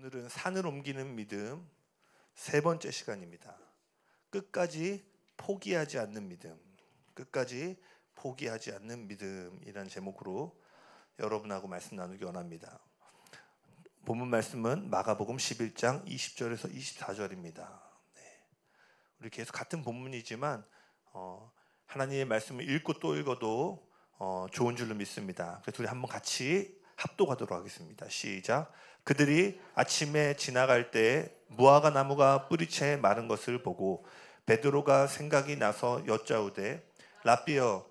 오늘은 산을 옮기는 믿음 세 번째 시간입니다. 끝까지 포기하지 않는 믿음, 끝까지 포기하지 않는 믿음이라는 제목으로 여러분하고 말씀 나누기 원합니다. 본문 말씀은 마가복음 11장 20절에서 24절입니다. 우리 계속 같은 본문이지만 하나님의 말씀을 읽고 또 읽어도 좋은 줄로 믿습니다. 그래서 우리 한번 같이 합독하도록 하겠습니다. 시작. 그들이 아침에 지나갈 때 무화과 나무가 뿌리채 마른 것을 보고 베드로가 생각이 나서 여짜오되 라삐여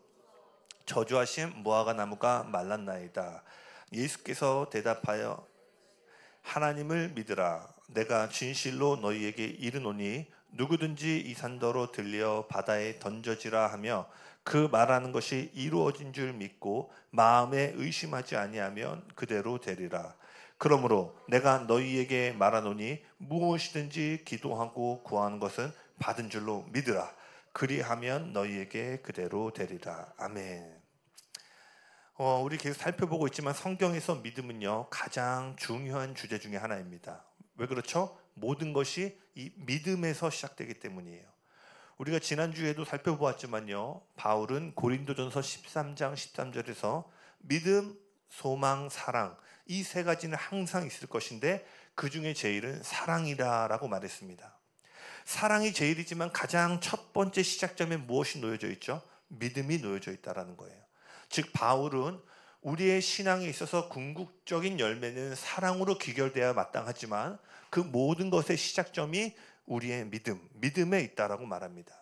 저주하신 무화과 나무가 말랐나이다. 예수께서 대답하여 하나님을 믿으라. 내가 진실로 너희에게 이르노니 누구든지 이 산더러 들려 바다에 던져지라 하며 그 말하는 것이 이루어진 줄 믿고 마음에 의심하지 아니하면 그대로 되리라. 그러므로 내가 너희에게 말하노니 무엇이든지 기도하고 구하는 것은 받은 줄로 믿으라. 그리하면 너희에게 그대로 되리라. 아멘. 우리 계속 살펴보고 있지만 성경에서 믿음은요 가장 중요한 주제 중에 하나입니다. 왜 그렇죠? 모든 것이 이 믿음에서 시작되기 때문이에요. 우리가 지난주에도 살펴보았지만요, 바울은 고린도전서 13장 13절에서 믿음, 소망, 사랑 이 세 가지는 항상 있을 것인데 그 중에 제일은 사랑이라고 말했습니다. 사랑이 제일이지만 가장 첫 번째 시작점에 무엇이 놓여져 있죠? 믿음이 놓여져 있다는 거예요. 즉 바울은 우리의 신앙에 있어서 궁극적인 열매는 사랑으로 귀결되어야 마땅하지만 그 모든 것의 시작점이 우리의 믿음에 있다라고 말합니다.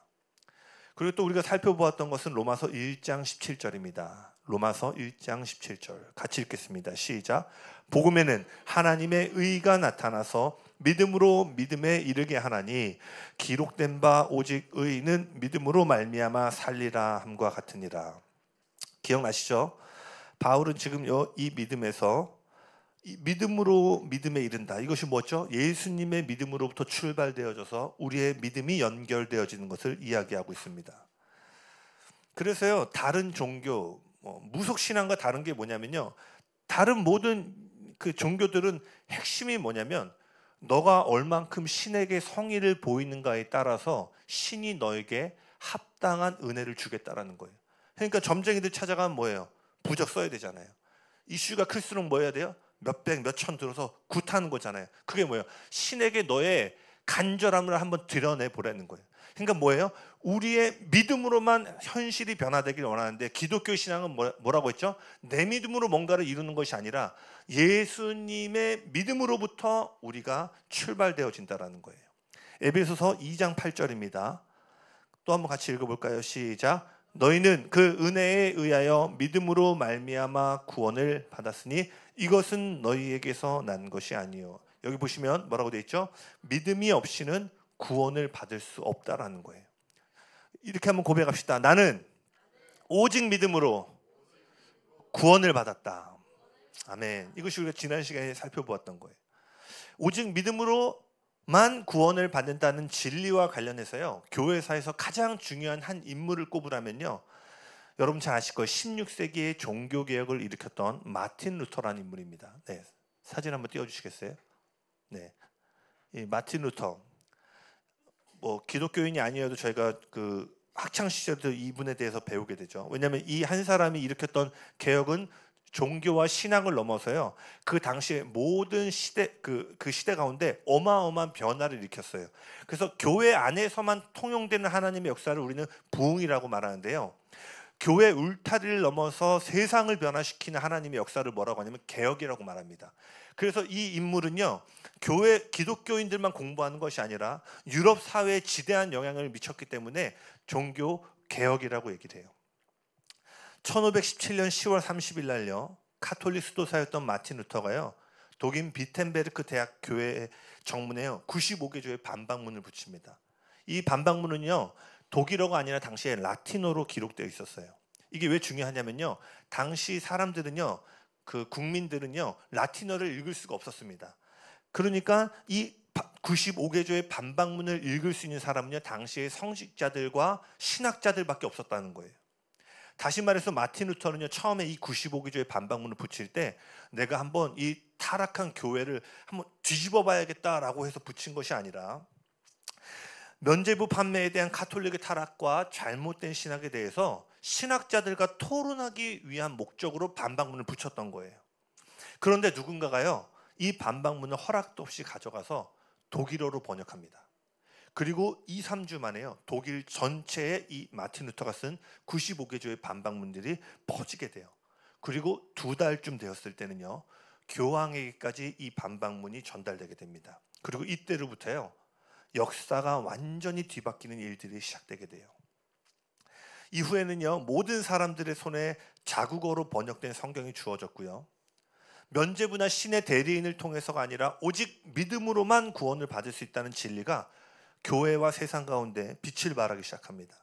그리고 또 우리가 살펴보았던 것은 로마서 1장 17절입니다. 로마서 1장 17절 같이 읽겠습니다. 시작. 복음에는 하나님의 의가 나타나서 믿음으로 믿음에 이르게 하나니 기록된 바 오직 의인은 믿음으로 말미암아 살리라 함과 같으니라. 기억나시죠? 바울은 지금 이 믿음에서 이 믿음으로 믿음에 이른다. 이것이 뭐죠? 예수님의 믿음으로부터 출발되어져서 우리의 믿음이 연결되어지는 것을 이야기하고 있습니다. 그래서요, 다른 종교, 무속신앙과 다른 게 뭐냐면요, 다른 모든 그 종교들은 핵심이 뭐냐면 너가 얼만큼 신에게 성의를 보이는가에 따라서 신이 너에게 합당한 은혜를 주겠다라는 거예요. 그러니까 점쟁이들 찾아가면 뭐예요? 부적 써야 되잖아요. 이슈가 클수록 뭐 해야 돼요? 몇백, 몇천 들어서 굿하는 거잖아요. 그게 뭐예요? 신에게 너의 간절함을 한번 드러내 보라는 거예요. 그러니까 뭐예요? 우리의 믿음으로만 현실이 변화되길 원하는데 기독교 신앙은 뭐라고 했죠? 내 믿음으로 뭔가를 이루는 것이 아니라 예수님의 믿음으로부터 우리가 출발되어진다는 거예요. 에베소서 2장 8절입니다. 또 한번 같이 읽어볼까요? 시작. 너희는 그 은혜에 의하여 믿음으로 말미암아 구원을 받았으니 이것은 너희에게서 난 것이 아니요. 여기 보시면 뭐라고 되어 있죠? 믿음이 없이는 구원을 받을 수 없다라는 거예요. 이렇게 한번 고백합시다. 나는 오직 믿음으로 구원을 받았다. 아멘. 이것이 우리가 지난 시간에 살펴보았던 거예요. 오직 믿음으로만 구원을 받는다는 진리와 관련해서요, 교회사에서 가장 중요한 한 인물을 꼽으라면요, 여러분 잘 아실 거예요. 16세기의 종교개혁을 일으켰던 마틴 루터라는 인물입니다. 네, 사진 한번 띄워주시겠어요? 네, 이 마틴 루터, 기독교인이 아니어도 저희가 그 학창 시절도 이분에 대해서 배우게 되죠. 왜냐하면 이 한 사람이 일으켰던 개혁은 종교와 신앙을 넘어서요, 그 당시에 모든 시대 그 시대 가운데 어마어마한 변화를 일으켰어요. 그래서 교회 안에서만 통용되는 하나님의 역사를 우리는 부흥이라고 말하는데요, 교회 울타리를 넘어서 세상을 변화시키는 하나님의 역사를 뭐라고 하냐면 개혁이라고 말합니다. 그래서 이 인물은요, 교회 기독교인들만 공부하는 것이 아니라 유럽 사회에 지대한 영향을 미쳤기 때문에 종교 개혁이라고 얘기를 해요. 1517년 10월 30일 날요, 카톨릭 수도사였던 마틴 루터가요, 독일 비텐베르크 대학 교회 정문에요 95개조의 반박문을 붙입니다. 이 반박문은요 독일어가 아니라 당시에 라틴어로 기록되어 있었어요. 이게 왜 중요하냐면요, 당시 사람들은요, 그 국민들은요 라틴어를 읽을 수가 없었습니다. 그러니까 이 95개조의 반박문을 읽을 수 있는 사람은요 당시의 성직자들과 신학자들밖에 없었다는 거예요. 다시 말해서 마틴 루터는요, 처음에 이 95기조의 반박문을 붙일 때 내가 한번 이 타락한 교회를 한번 뒤집어 봐야겠다라고 해서 붙인 것이 아니라 면죄부 판매에 대한 가톨릭의 타락과 잘못된 신학에 대해서 신학자들과 토론하기 위한 목적으로 반박문을 붙였던 거예요. 그런데 누군가가요, 이 반박문을 허락도 없이 가져가서 독일어로 번역합니다. 그리고 2, 3주 만에요, 독일 전체에 이 마틴 루터가 쓴 95개조의 반박문들이 퍼지게 돼요. 그리고 2달쯤 되었을 때는요, 교황에게까지 이 반박문이 전달되게 됩니다. 그리고 이때로부터요, 역사가 완전히 뒤바뀌는 일들이 시작되게 돼요. 이후에는요, 모든 사람들의 손에 자국어로 번역된 성경이 주어졌고요, 면죄부나 신의 대리인을 통해서가 아니라 오직 믿음으로만 구원을 받을 수 있다는 진리가 교회와 세상 가운데 빛을 발하기 시작합니다.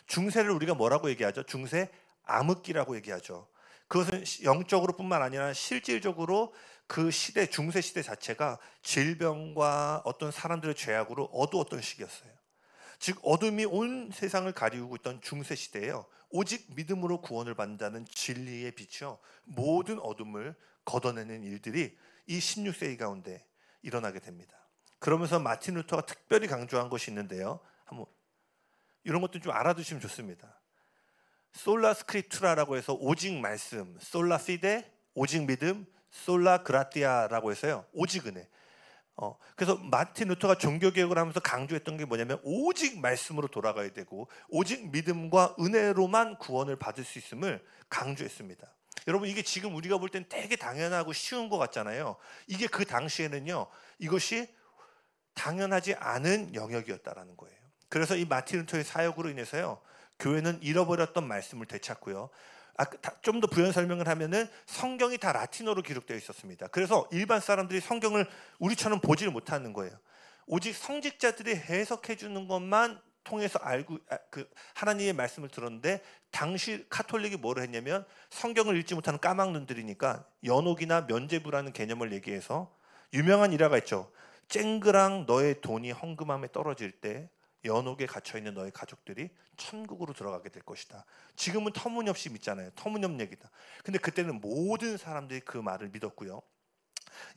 중세를 우리가 뭐라고 얘기하죠? 중세 암흑기라고 얘기하죠. 그것은 영적으로 뿐만 아니라 실질적으로 그 시대, 중세 시대 자체가 질병과 어떤 사람들의 죄악으로 어두웠던 시기였어요. 즉 어둠이 온 세상을 가리우고 있던 중세 시대에요, 오직 믿음으로 구원을 받는다는 진리의 빛이요, 모든 어둠을 걷어내는 일들이 이 16세기 가운데 일어나게 됩니다. 그러면서 마틴 루터가 특별히 강조한 것이 있는데요, 한번 이런 것도 좀 알아두시면 좋습니다. 솔라 스크립투라라고 해서 오직 말씀, 솔라 피데 오직 믿음, 솔라 그라티아라고 해서요, 오직 은혜. 그래서 마틴 루터가 종교개혁을 하면서 강조했던 게 뭐냐면 오직 말씀으로 돌아가야 되고 오직 믿음과 은혜로만 구원을 받을 수 있음을 강조했습니다. 여러분, 이게 지금 우리가 볼 땐 되게 당연하고 쉬운 것 같잖아요. 이게 그 당시에는요, 이것이 당연하지 않은 영역이었다라는 거예요. 그래서 이 마틴 루터의 사역으로 인해서요, 교회는 잃어버렸던 말씀을 되찾고요, 좀 더 부연 설명을 하면은 성경이 다 라틴어로 기록되어 있었습니다. 그래서 일반 사람들이 성경을 우리처럼 보지를 못하는 거예요. 오직 성직자들이 해석해 주는 것만 통해서 알고 하나님의 말씀을 들었는데, 당시 카톨릭이 뭐를 했냐면 성경을 읽지 못하는 까막눈들이니까 연옥이나 면죄부라는 개념을 얘기해서 유명한 일화가 있죠. 쨍그랑 너의 돈이 헌금함에 떨어질 때 연옥에 갇혀있는 너의 가족들이 천국으로 들어가게 될 것이다. 지금은 터무니없이 믿잖아요. 터무니없는 얘기다. 근데 그때는 모든 사람들이 그 말을 믿었고요,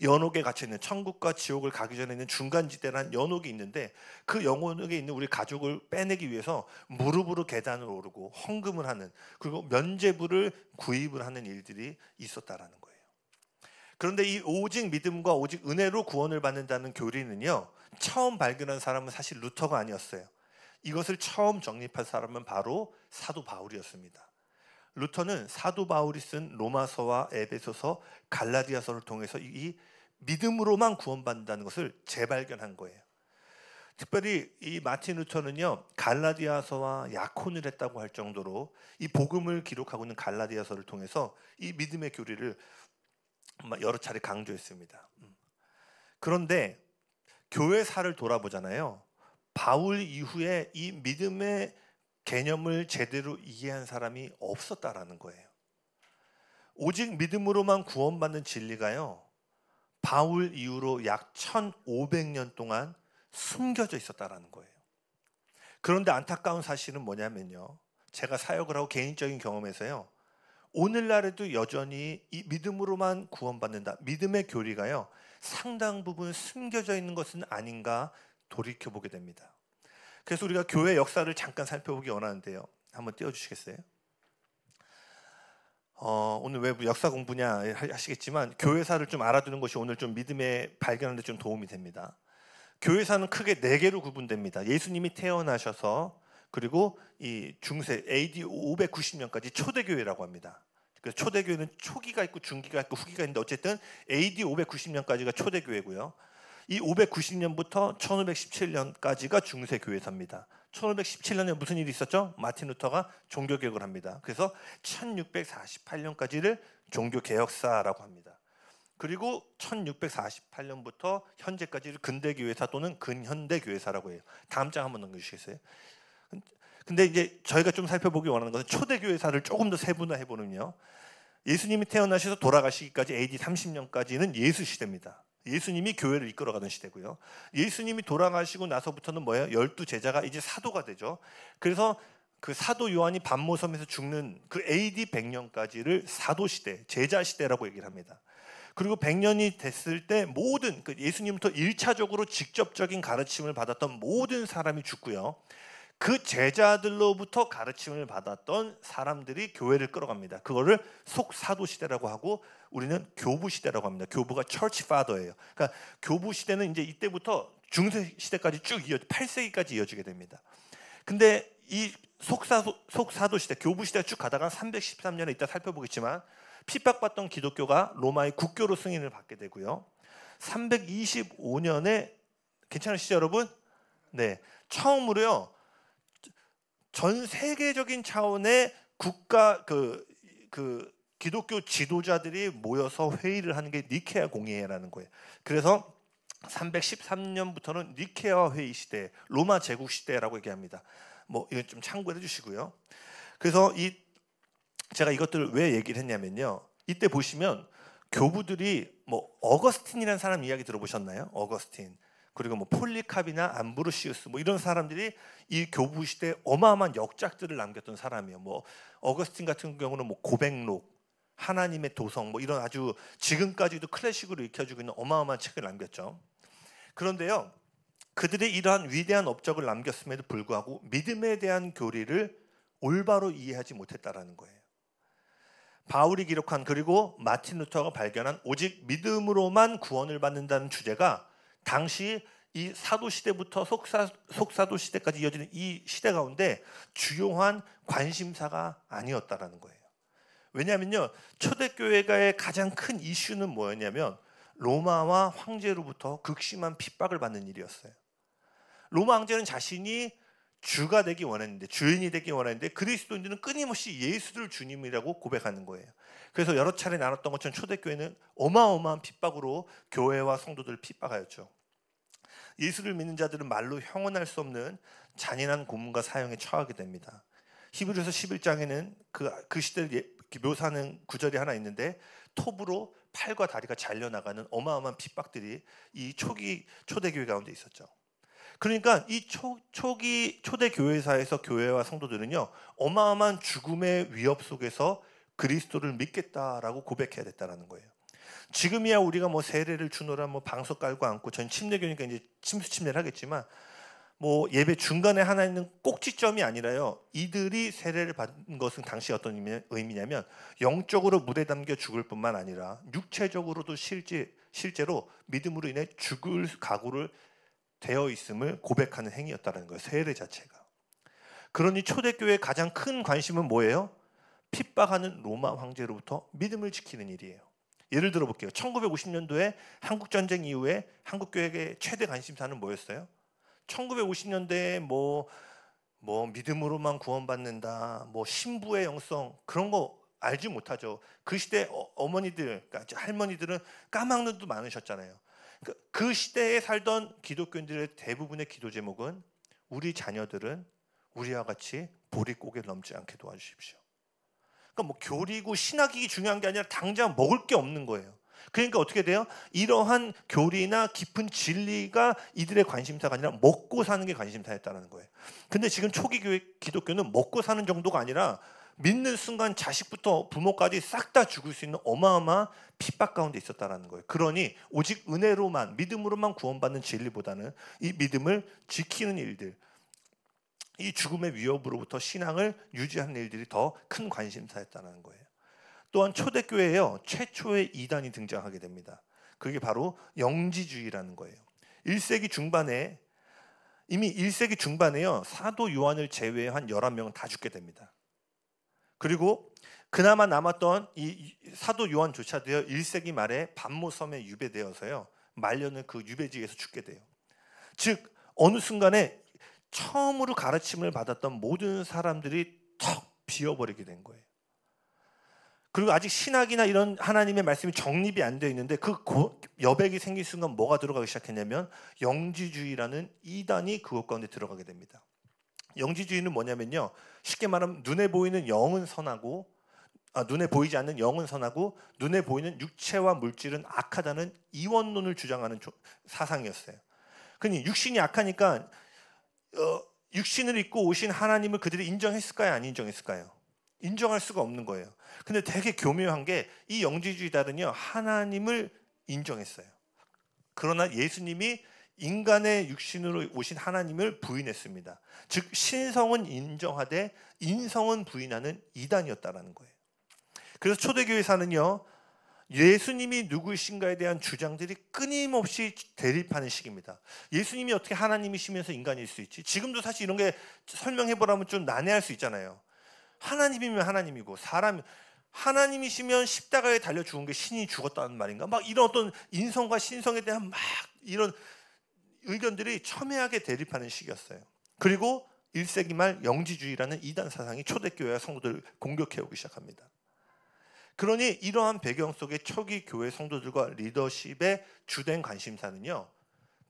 연옥에 갇혀있는, 천국과 지옥을 가기 전에 있는 중간지대라는 연옥이 있는데 그 연옥에 있는 우리 가족을 빼내기 위해서 무릎으로 계단을 오르고 헌금을 하는, 그리고 면죄부를 구입을 하는 일들이 있었다라는 거예요. 그런데 이 오직 믿음과 오직 은혜로 구원을 받는다는 교리는요, 처음 발견한 사람은 사실 루터가 아니었어요. 이것을 처음 정립한 사람은 바로 사도 바울이었습니다. 루터는 사도 바울이 쓴 로마서와 에베소서, 갈라디아서를 통해서 이 믿음으로만 구원받는다는 것을 재발견한 거예요. 특별히 이 마틴 루터는요, 갈라디아서와 약혼을 했다고 할 정도로 이 복음을 기록하고 있는 갈라디아서를 통해서 이 믿음의 교리를 여러 차례 강조했습니다. 그런데 교회사를 돌아보잖아요. 바울 이후에 이 믿음의 개념을 제대로 이해한 사람이 없었다라는 거예요. 오직 믿음으로만 구원받는 진리가요, 바울 이후로 약 1500년 동안 숨겨져 있었다라는 거예요. 그런데 안타까운 사실은 뭐냐면요, 제가 사역을 하고 개인적인 경험에서요, 오늘날에도 여전히 이 믿음으로만 구원받는다, 믿음의 교리가요, 상당 부분 숨겨져 있는 것은 아닌가 돌이켜보게 됩니다. 그래서 우리가 교회 역사를 잠깐 살펴보기 원하는데요, 한번 띄워주시겠어요? 오늘 왜 역사 공부냐 하시겠지만 교회사를 좀 알아두는 것이 오늘 좀 믿음에 발견하는 데 좀 도움이 됩니다. 교회사는 크게 4개로 구분됩니다. 예수님이 태어나셔서, 그리고 이 중세 AD 590년까지 초대교회라고 합니다. 그래서 초대교회는 초기가 있고 중기가 있고 후기가 있는데 어쨌든 AD 590년까지가 초대교회고요. 이 590년부터 1517년까지가 중세교회사입니다. 1517년에 무슨 일이 있었죠? 마틴 루터가 종교개혁을 합니다. 그래서 1648년까지를 종교개혁사라고 합니다. 그리고 1648년부터 현재까지를 근대교회사 또는 근현대교회사라고 해요. 다음 장 한번 넘겨주시겠어요? 근데 이제 저희가 좀 살펴보기 원하는 것은 초대교회사를 조금 더 세분화해 보면요, 예수님이 태어나셔서 돌아가시기까지 AD 30년까지는 예수 시대입니다. 예수님이 교회를 이끌어가던 시대고요. 예수님이 돌아가시고 나서부터는 뭐예요? 12 제자가 이제 사도가 되죠. 그래서 그 사도 요한이 반모섬에서 죽는 그 AD 100년까지를 사도 시대, 제자 시대라고 얘기를 합니다. 그리고 100년이 됐을 때 모든 그 예수님부터 1차적으로 직접적인 가르침을 받았던 모든 사람이 죽고요. 그 제자들로부터 가르침을 받았던 사람들이 교회를 끌어갑니다. 그거를 속사도 시대라고 하고 우리는 교부 시대라고 합니다. 교부가 church father예요. 그러니까 교부 시대는 이제 이때부터 중세 시대까지 쭉 8세기까지 이어지게 됩니다. 근데 이 속사도 시대, 교부 시대가 쭉 가다가 313년에 이따 살펴보겠지만 핍박받던 기독교가 로마의 국교로 승인을 받게 되고요. 325년에 괜찮으시죠, 여러분? 네, 처음으로요. 전 세계적인 차원의 국가 그 기독교 지도자들이 모여서 회의를 하는 게 니케아 공의회라는 거예요. 그래서 313년부터는 니케아 회의 시대, 로마 제국 시대라고 얘기합니다. 뭐 이거 좀 참고해 주시고요. 그래서 제가 이것들을 왜 얘기를 했냐면요. 이때 보시면 교부들이 뭐 어거스틴이라는 사람 이야기 들어보셨나요? 어거스틴. 그리고 뭐 폴리캅이나 암브로시우스 뭐 이런 사람들이 이 교부 시대에 어마어마한 역작들을 남겼던 사람이에요. 뭐 어거스틴 같은 경우는 뭐 고백록, 하나님의 도성 뭐 이런 아주 지금까지도 클래식으로 익혀지고 있는 어마어마한 책을 남겼죠. 그런데요, 그들이 이러한 위대한 업적을 남겼음에도 불구하고 믿음에 대한 교리를 올바로 이해하지 못했다라는 거예요. 바울이 기록한 그리고 마틴 루터가 발견한 오직 믿음으로만 구원을 받는다는 주제가 당시 이 사도 시대부터 속사도 시대까지 이어지는 이 시대 가운데 주요한 관심사가 아니었다라는 거예요. 왜냐하면요, 초대교회가의 가장 큰 이슈는 뭐였냐면 로마와 황제로부터 극심한 핍박을 받는 일이었어요. 로마 황제는 자신이 주가 되기 원했는데, 주인이 되기 원했는데 그리스도인들은 끊임없이 예수를 주님이라고 고백하는 거예요. 그래서 여러 차례 나눴던 것처럼 초대교회는 어마어마한 핍박으로 교회와 성도들을 핍박하였죠. 예수를 믿는 자들은 말로 형언할 수 없는 잔인한 고문과 사형에 처하게 됩니다. 히브리서 11장에는 그 시대를 묘사하는 구절이 하나 있는데 톱으로 팔과 다리가 잘려나가는 어마어마한 핍박들이 이 초대교회 가운데 있었죠. 그러니까 이 초기 초대교회사에서 교회와 성도들은요, 어마어마한 죽음의 위협 속에서 그리스도를 믿겠다라고 고백해야 됐다라는 거예요. 지금이야 우리가 뭐 세례를 주노라 뭐 방석 깔고 앉고, 전 침례교니까 이제 침수 침례를 하겠지만 뭐 예배 중간에 하나 있는 꼭지점이 아니라요, 이들이 세례를 받은 것은 당시 어떤 의미냐면 영적으로 물에 담겨 죽을 뿐만 아니라 육체적으로도 실제로 믿음으로 인해 죽을 각오를 되어 있음을 고백하는 행위였다는 거예요. 세례 자체가. 그러니 초대교회의 가장 큰 관심은 뭐예요? 핍박하는 로마 황제로부터 믿음을 지키는 일이에요. 예를 들어 볼게요. 1950년도에 한국전쟁 이후에 한국교회의 최대 관심사는 뭐였어요? 1950년대에 뭐 믿음으로만 구원받는다, 뭐 신부의 영성, 그런 거 알지 못하죠. 그 시대 어머니들, 그러니까 할머니들은 까막눈도 많으셨잖아요. 그 시대에 살던 기독교인들의 대부분의 기도 제목은 우리 자녀들은 우리와 같이 보릿고개 넘지 않게 도와주십시오. 그러니까 뭐 교리고 신학이 중요한 게 아니라 당장 먹을 게 없는 거예요. 그러니까 어떻게 돼요? 이러한 교리나 깊은 진리가 이들의 관심사가 아니라 먹고 사는 게 관심사였다는 거예요. 근데 지금 초기 교회 기독교는 먹고 사는 정도가 아니라 믿는 순간 자식부터 부모까지 싹 다 죽을 수 있는 어마어마한 핍박 가운데 있었다는 거예요. 그러니 오직 은혜로만, 믿음으로만 구원받는 진리보다는 이 믿음을 지키는 일들, 이 죽음의 위협으로부터 신앙을 유지하는 일들이 더 큰 관심사였다는 거예요. 또한 초대교회에요, 최초의 이단이 등장하게 됩니다. 그게 바로 영지주의라는 거예요. 1세기 중반에 이미 1세기 중반에요, 사도 요한을 제외한 11명은 다 죽게 됩니다. 그리고 그나마 남았던 이 사도 요한조차도요, 1세기 말에 반모섬에 유배되어서요, 말년은 그 유배지에서 죽게 돼요. 즉 어느 순간에 처음으로 가르침을 받았던 모든 사람들이 턱 비어버리게 된 거예요. 그리고 아직 신학이나 이런 하나님의 말씀이 정립이 안 되어 있는데 그 여백이 생긴 순간 뭐가 들어가기 시작했냐면 영지주의라는 이단이 그것 가운데 들어가게 됩니다. 영지주의는 뭐냐면요, 쉽게 말하면 눈에 보이는 영은 선하고 눈에 보이지 않는 영은 선하고 눈에 보이는 육체와 물질은 악하다는 이원론을 주장하는 사상이었어요. 그러니 육신이 악하니까 육신을 입고 오신 하나님을 그들이 인정했을까요? 안 인정했을까요? 인정할 수가 없는 거예요. 근데 되게 교묘한 게 이 영지주의자들은요, 하나님을 인정했어요. 그러나 예수님이 인간의 육신으로 오신 하나님을 부인했습니다. 즉 신성은 인정하되 인성은 부인하는 이단이었다라는 거예요. 그래서 초대교회사는요, 예수님이 누구이신가에 대한 주장들이 끊임없이 대립하는 시기입니다. 예수님이 어떻게 하나님이시면서 인간일 수 있지? 지금도 사실 이런 게 설명해보라면 좀 난해할 수 있잖아요. 하나님이면 하나님이고 하나님이시면 십자가에 달려 죽은 게 신이 죽었다는 말인가? 막 이런 어떤 인성과 신성에 대한 막 이런 의견들이 첨예하게 대립하는 시기였어요. 그리고 1세기 말 영지주의라는 이단 사상이 초대교회와 성도들을 공격해오기 시작합니다. 그러니 이러한 배경 속에 초기 교회 성도들과 리더십의 주된 관심사는요,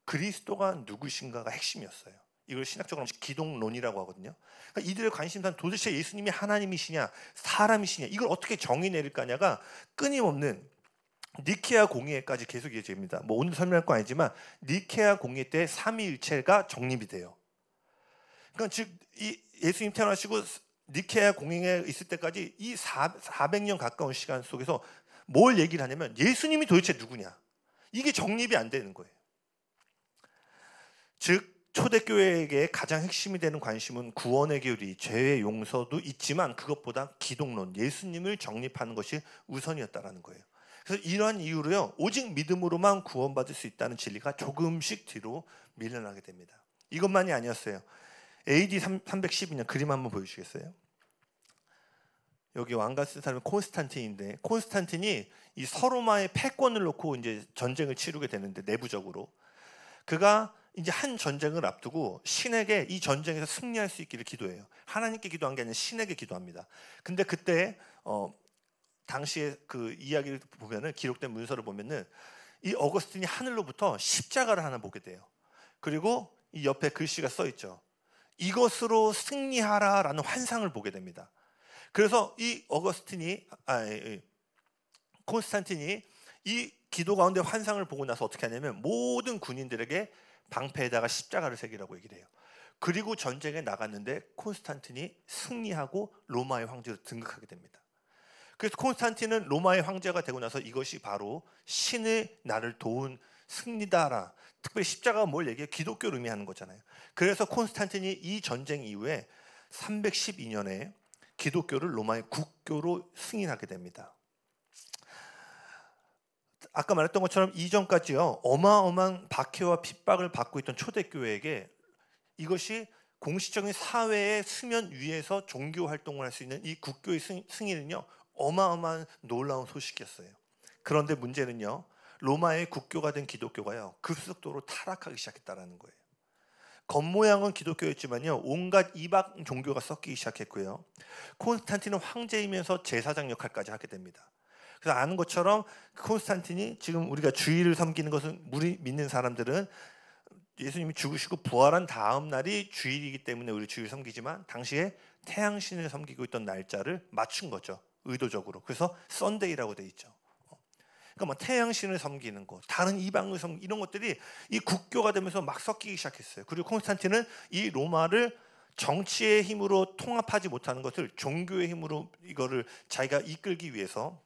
그리스도가 누구신가가 핵심이었어요. 이걸 신학적으로 기독론이라고 하거든요. 그러니까 이들의 관심사는 도대체 예수님이 하나님이시냐 사람이시냐 이걸 어떻게 정의 내릴까냐가 끊임없는 니케아 공의회까지 계속 이어집니다. 뭐 오늘 설명할 거 아니지만 니케아 공의회 때 삼위일체가 정립이 돼요. 그러니까 즉 이 예수님 태어나시고 니케아 공의회에 있을 때까지 이 400년 가까운 시간 속에서 뭘 얘기를 하냐면 예수님이 도대체 누구냐, 이게 정립이 안 되는 거예요. 즉 초대교회에게 가장 핵심이 되는 관심은 구원의 교리, 죄의 용서도 있지만 그것보다 기독론, 예수님을 정립하는 것이 우선이었다라는 거예요. 그래서 이러한 이유로요, 오직 믿음으로만 구원받을 수 있다는 진리가 조금씩 뒤로 밀려나게 됩니다. 이것만이 아니었어요. AD 312년 그림 한번 보여주시겠어요? 여기 왕가 쓴 사람은 콘스탄틴인데, 콘스탄틴이 이 서로마의 패권을 놓고 이제 전쟁을 치르게 되는데, 내부적으로 그가 이제 한 전쟁을 앞두고 신에게 이 전쟁에서 승리할 수 있기를 기도해요. 하나님께 기도한 게 아니라 신에게 기도합니다. 근데 그때 당시에 그 이야기를 보면은, 기록된 문서를 보면은 이 어거스틴이 하늘로부터 십자가를 하나 보게 돼요. 그리고 이 옆에 글씨가 써 있죠. 이것으로 승리하라라는 환상을 보게 됩니다. 그래서 이 콘스탄틴이 이 기도 가운데 환상을 보고 나서 어떻게 하냐면 모든 군인들에게 방패에다가 십자가를 새기라고 얘기를 해요. 그리고 전쟁에 나갔는데 콘스탄틴이 승리하고 로마의 황제로 등극하게 됩니다. 그래서 콘스탄틴은 로마의 황제가 되고 나서 이것이 바로 신의 나를 도운 승리다라, 특별히 십자가가 뭘 얘기해? 기독교를 의미하는 거잖아요. 그래서 콘스탄틴이 이 전쟁 이후에 312년에 기독교를 로마의 국교로 승인하게 됩니다. 아까 말했던 것처럼 이전까지요, 어마어마한 박해와 핍박을 받고 있던 초대교회에게 이것이 공식적인 사회의 수면 위에서 종교 활동을 할 수 있는 이 국교의 승인은요, 어마어마한 놀라운 소식이었어요. 그런데 문제는요, 로마의 국교가 된 기독교가요, 급속도로 타락하기 시작했다는 거예요. 겉모양은 기독교였지만요, 온갖 이방 종교가 섞이기 시작했고요. 콘스탄틴은 황제이면서 제사장 역할까지 하게 됩니다. 그래서 아는 것처럼 콘스탄틴이, 지금 우리가 주일을 섬기는 것은, 우리 믿는 사람들은 예수님이 죽으시고 부활한 다음 날이 주일이기 때문에 우리 주일 섬기지만, 당시에 태양신을 섬기고 있던 날짜를 맞춘 거죠, 의도적으로. 그래서 썬데이라고 돼 있죠. 그러니까 뭐 태양신을 섬기는 것, 다른 이방을 섬기는 이런 것들이 이 국교가 되면서 막 섞이기 시작했어요. 그리고 콘스탄틴은 이 로마를 정치의 힘으로 통합하지 못하는 것을 종교의 힘으로 이거를 자기가 이끌기 위해서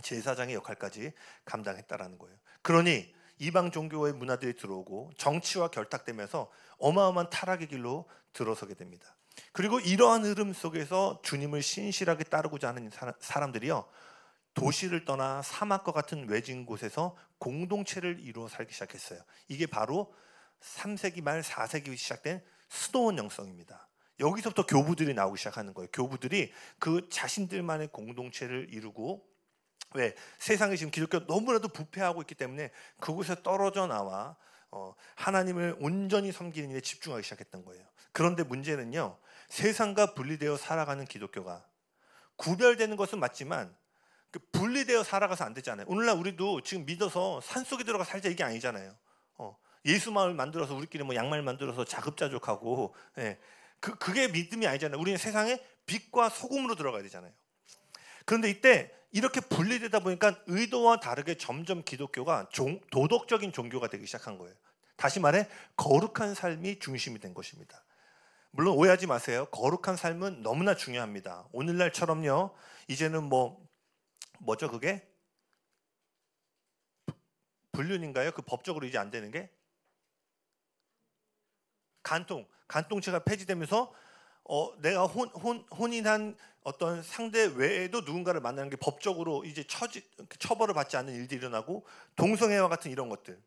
제사장의 역할까지 감당했다라는 거예요. 그러니 이방 종교의 문화들이 들어오고 정치와 결탁되면서 어마어마한 타락의 길로 들어서게 됩니다. 그리고 이러한 흐름 속에서 주님을 신실하게 따르고자 하는 사람들이요, 도시를 떠나 사막과 같은 외진 곳에서 공동체를 이루어 살기 시작했어요. 이게 바로 3세기 말 4세기 시작된 수도원 영성입니다. 여기서부터 교부들이 나오기 시작하는 거예요. 교부들이 그 자신들만의 공동체를 이루고, 왜? 세상에 지금 기독교가 너무나도 부패하고 있기 때문에 그곳에 떨어져 나와 하나님을 온전히 섬기는 일에 집중하기 시작했던 거예요. 그런데 문제는요, 세상과 분리되어 살아가는 기독교가, 구별되는 것은 맞지만 분리되어 살아가서 안 되잖아요. 오늘날 우리도 지금 믿어서 산속에 들어가 살자, 이게 아니잖아요. 예수 마을 만들어서 우리끼리 뭐 양말 만들어서 자급자족하고, 그게 믿음이 아니잖아요. 우리는 세상에 빛과 소금으로 들어가야 되잖아요. 그런데 이때 이렇게 분리되다 보니까 의도와 다르게 점점 기독교가 도덕적인 종교가 되기 시작한 거예요. 다시 말해 거룩한 삶이 중심이 된 것입니다. 물론 오해하지 마세요. 거룩한 삶은 너무나 중요합니다. 오늘날처럼요. 이제는 뭐죠 그게? 불륜인가요? 그 법적으로 이제 안 되는 게? 간통죄가 폐지되면서 내가 혼인한 어떤 상대 외에도 누군가를 만나는 게 법적으로 이제 처벌을 받지 않는 일들이 일어나고, 동성애와 같은 이런 것들,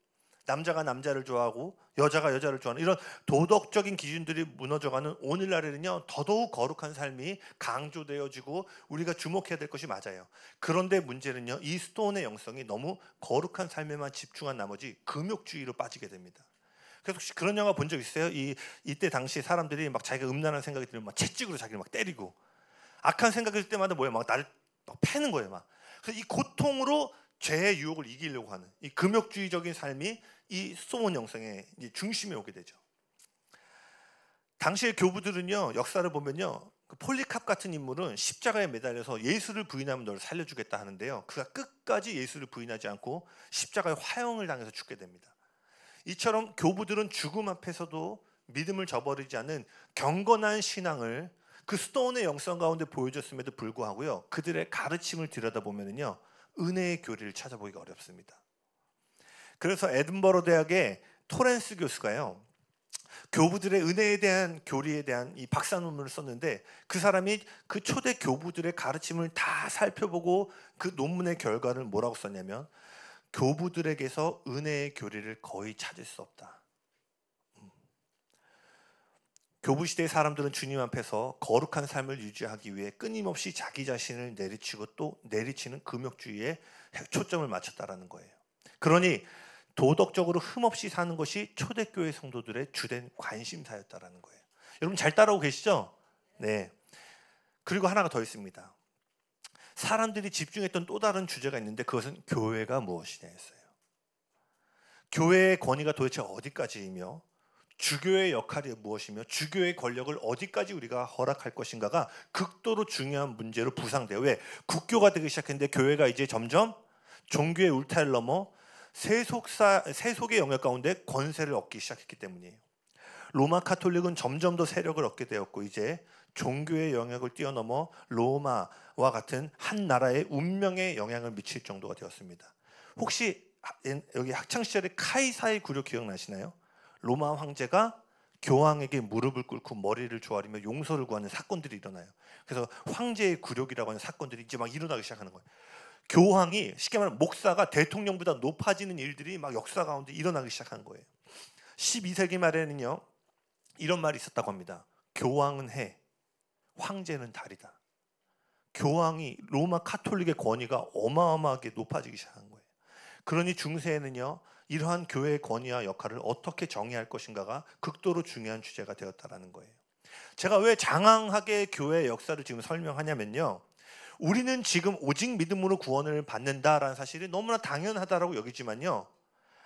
남자가 남자를 좋아하고 여자가 여자를 좋아하는 이런 도덕적인 기준들이 무너져가는 오늘날에는요, 더더욱 거룩한 삶이 강조되어지고 우리가 주목해야 될 것이 맞아요. 그런데 문제는요, 이 스톤의 영성이 너무 거룩한 삶에만 집중한 나머지 금욕주의로 빠지게 됩니다. 그래서 혹시 그런 영화 본 적 있어요? 이때 당시 사람들이 막 자기가 음란한 생각이 들면 막 채찍으로 자기를 막 때리고, 악한 생각이 들 때마다 막 나를 막 패는 거예요. 막. 그래서 이 고통으로 죄의 유혹을 이기려고 하는 이 금욕주의적인 삶이 이 스톤 영성의 중심에 오게 되죠. 당시의 교부들은요, 역사를 보면요, 그 폴리캅 같은 인물은 십자가에 매달려서 예수를 부인하면 너를 살려주겠다 하는데요, 그가 끝까지 예수를 부인하지 않고 십자가에 화형을 당해서 죽게 됩니다. 이처럼 교부들은 죽음 앞에서도 믿음을 저버리지 않는 경건한 신앙을 그 스톤의 영성 가운데 보여줬음에도 불구하고요, 그들의 가르침을 들여다보면요, 은혜의 교리를 찾아보기가 어렵습니다. 그래서 에든버러 대학의 토렌스 교수가요, 교부들의 은혜에 대한 교리에 대한 이 박사 논문을 썼는데, 그 사람이 그 초대 교부들의 가르침을 다 살펴보고 그 논문의 결과를 뭐라고 썼냐면, 교부들에게서 은혜의 교리를 거의 찾을 수 없다. 교부 시대의 사람들은 주님 앞에서 거룩한 삶을 유지하기 위해 끊임없이 자기 자신을 내리치고 또 내리치는 금욕주의에 초점을 맞췄다라는 거예요. 그러니 도덕적으로 흠없이 사는 것이 초대교회 성도들의 주된 관심사였다라는 거예요. 여러분 잘 따라오고 계시죠? 네. 그리고 하나가 더 있습니다. 사람들이 집중했던 또 다른 주제가 있는데, 그것은 교회가 무엇이냐였어요. 교회의 권위가 도대체 어디까지이며, 주교의 역할이 무엇이며, 주교의 권력을 어디까지 우리가 허락할 것인가가 극도로 중요한 문제로 부상돼요. 왜? 국교가 되기 시작했는데 교회가 이제 점점 종교의 울타리를 넘어 세속의 영역 가운데 권세를 얻기 시작했기 때문이에요. 로마 카톨릭은 점점 더 세력을 얻게 되었고, 이제 종교의 영역을 뛰어넘어 로마와 같은 한 나라의 운명에 영향을 미칠 정도가 되었습니다. 혹시 여기 학창시절에 카이사의 굴욕 기억나시나요? 로마 황제가 교황에게 무릎을 꿇고 머리를 조아리며 용서를 구하는 사건들이 일어나요. 그래서 황제의 굴욕이라고 하는 사건들이 이제 막 일어나기 시작하는 거예요. 교황이, 쉽게 말하면 목사가 대통령보다 높아지는 일들이 막 역사 가운데 일어나기 시작한 거예요. 12세기 말에는요, 이런 말이 있었다고 합니다. 교황은 해, 황제는 달이다. 교황이, 로마 카톨릭의 권위가 어마어마하게 높아지기 시작한 거예요. 그러니 중세에는요, 이러한 교회의 권위와 역할을 어떻게 정의할 것인가가 극도로 중요한 주제가 되었다라는 거예요. 제가 왜 장황하게 교회의 역사를 지금 설명하냐면요, 우리는 지금 오직 믿음으로 구원을 받는다라는 사실이 너무나 당연하다라고 여기지만요,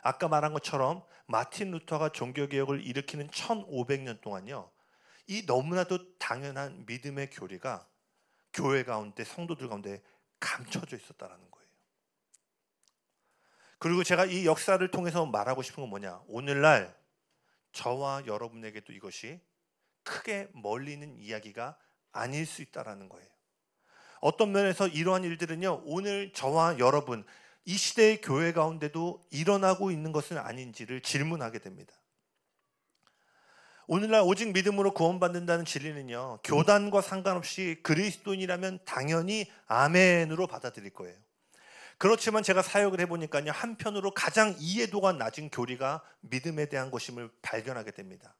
아까 말한 것처럼 마틴 루터가 종교개혁을 일으키는 1500년 동안요, 이 너무나도 당연한 믿음의 교리가 교회 가운데, 성도들 가운데 감춰져 있었다라는 거예요. 그리고 제가 이 역사를 통해서 말하고 싶은 건 뭐냐, 오늘날 저와 여러분에게도 이것이 크게 멀리 있는 이야기가 아닐 수 있다라는 거예요. 어떤 면에서 이러한 일들은요, 오늘 저와 여러분, 이 시대의 교회 가운데도 일어나고 있는 것은 아닌지를 질문하게 됩니다. 오늘날 오직 믿음으로 구원받는다는 진리는요, 교단과 상관없이 그리스도인이라면 당연히 아멘으로 받아들일 거예요. 그렇지만 제가 사역을 해보니까요, 한편으로 가장 이해도가 낮은 교리가 믿음에 대한 것임을 발견하게 됩니다.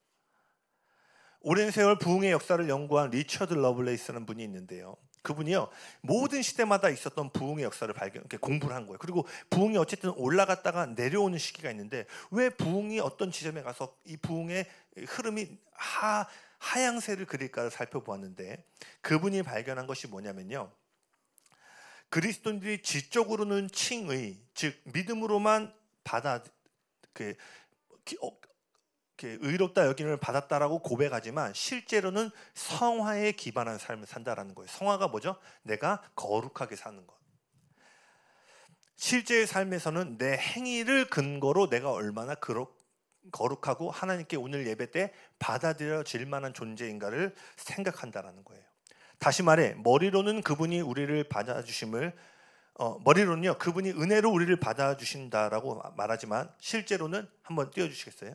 오랜 세월 부흥의 역사를 연구한 리처드 러블레이스라는 분이 있는데요, 그분이요, 모든 시대마다 있었던 부흥의 역사를 공부를 한 거예요. 그리고 부흥이 어쨌든 올라갔다가 내려오는 시기가 있는데, 왜 부흥이 어떤 지점에 가서 이 부흥의 흐름이 하향세를 그릴까를 살펴보았는데, 그분이 발견한 것이 뭐냐면요, 그리스도인들이 지적으로는 칭의, 즉 믿음으로만 의롭다 여김을 받았다라고 고백하지만 실제로는 성화에 기반한 삶을 산다라는 거예요. 성화가 뭐죠? 내가 거룩하게 사는 것. 실제의 삶에서는 내 행위를 근거로 내가 얼마나 거룩하고 하나님께 오늘 예배 때 받아들여질 만한 존재인가를 생각한다라는 거예요. 다시 말해 머리로는 그분이 우리를 받아주심을 머리로는요 그분이 은혜로 우리를 받아주신다라고 말하지만 실제로는 한번 띄워주시겠어요?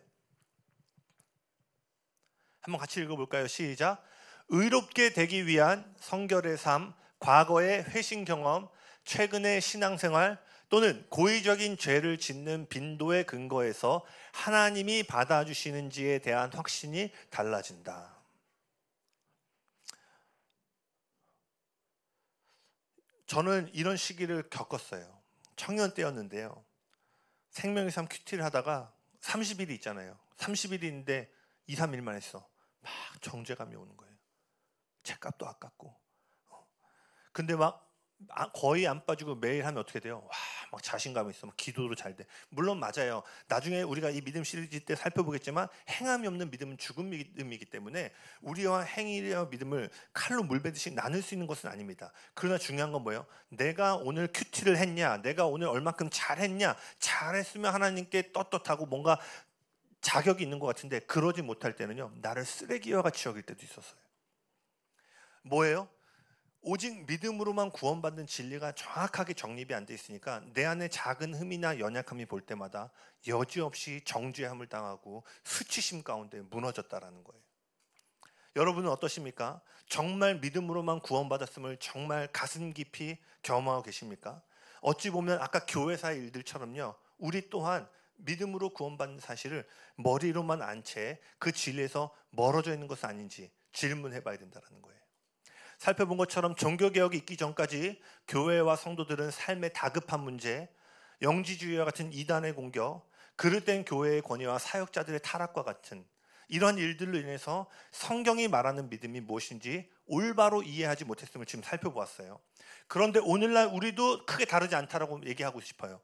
한번 같이 읽어볼까요? 시작. 의롭게 되기 위한 성결의 삶, 과거의 회심 경험, 최근의 신앙생활 또는 고의적인 죄를 짓는 빈도의 근거에서 하나님이 받아주시는지에 대한 확신이 달라진다. 저는 이런 시기를 겪었어요. 청년 때였는데요. 생명의 삶 큐티를 하다가 30일이 있잖아요. 30일인데 2, 3일만 했어. 막 정죄감이 오는 거예요. 책값도 아깝고. 근데 막 거의 안 빠지고 매일 하면 어떻게 돼요? 와, 막 자신감이 있어. 막 기도도 잘 돼. 물론 맞아요. 나중에 우리가 이 믿음 시리즈 때 살펴보겠지만 행함이 없는 믿음은 죽은 믿음이기 때문에 우리와 행위와 믿음을 칼로 물베듯이 나눌 수 있는 것은 아닙니다. 그러나 중요한 건 뭐예요? 내가 오늘 큐티를 했냐? 내가 오늘 얼만큼 잘했냐? 잘했으면 하나님께 떳떳하고 뭔가 자격이 있는 것 같은데 그러지 못할 때는요. 나를 쓰레기와 같이 여길 때도 있었어요. 뭐예요? 오직 믿음으로만 구원받는 진리가 정확하게 정립이 안 돼 있으니까 내 안에 작은 흠이나 연약함이 볼 때마다 여지없이 정죄함을 당하고 수치심 가운데 무너졌다라는 거예요. 여러분은 어떠십니까? 정말 믿음으로만 구원받았음을 정말 가슴 깊이 경험하고 계십니까? 어찌 보면 아까 교회사의 일들처럼요. 우리 또한 믿음으로 구원받는 사실을 머리로만 안 채 그 진리에서 멀어져 있는 것은 아닌지 질문해 봐야 된다는 거예요. 살펴본 것처럼 종교개혁이 있기 전까지 교회와 성도들은 삶의 다급한 문제, 영지주의와 같은 이단의 공격, 그릇된 교회의 권위와 사역자들의 타락과 같은 이런 일들로 인해서 성경이 말하는 믿음이 무엇인지 올바로 이해하지 못했음을 지금 살펴보았어요. 그런데 오늘날 우리도 크게 다르지 않다라고 얘기하고 싶어요.